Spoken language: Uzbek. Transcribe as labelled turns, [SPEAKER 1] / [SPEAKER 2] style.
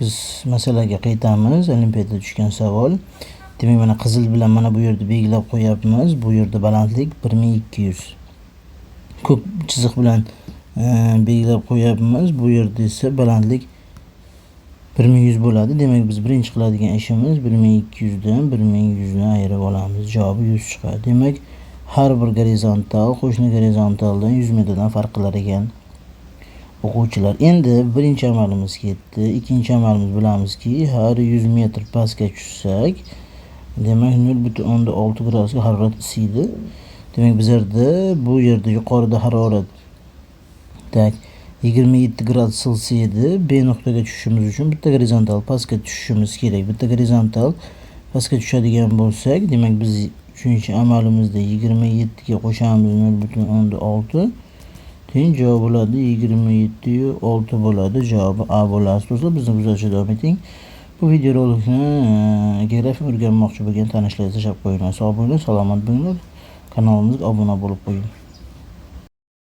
[SPEAKER 1] biz masalaga qaytamiz. Olimpiada tushgan savol. Demak, mana qizil bilan mana bu yerda belgilab qo'yapmiz. Bu yerda balandlik 1200. Ko'k chiziq bilan belgilab qo'yapmiz. Bu yerda esa balandlik 1100 bo'ladi. Demak, biz birinchi qiladigan ishimiz 1200 dan 1100 ni ayirib olamiz. Javobi 100 chiqadi. Demak, har bir gorizontal qo'shni gorizontaldan 100 metrdan farq qilar ekan. O'quvchilar, endi birinchi amalimiz ketdi. Ikkinchi amalimiz bilamizki, har 100 metr pastga tushsak, demak 0.6 gradusga harorat isiydi. Demak, bizlarda bu yerda yuqorida harorat 27 gradus Selsiy edi. B nuqtaga tushishimiz uchun bitta gorizontal pastga tushishimiz kerak. Bitta gorizontal pastga tushadigan bo'lsak, demak biz 3-amalimizda 27 ga qo'shamiz 0.6. Keyin javob bo'ladi 27.6 bo'ladi. Javobi A bo'ladi. Do'stlar, bizni kuzatishda davom eting. Bu videorolikni geografiya o'rganmoqchi bo'lgan tanishlarga tashlab qo'ying. Sog' bo'linglar, salomat bo'linglar. Kanalimizga obuna bo'lib qo'ying.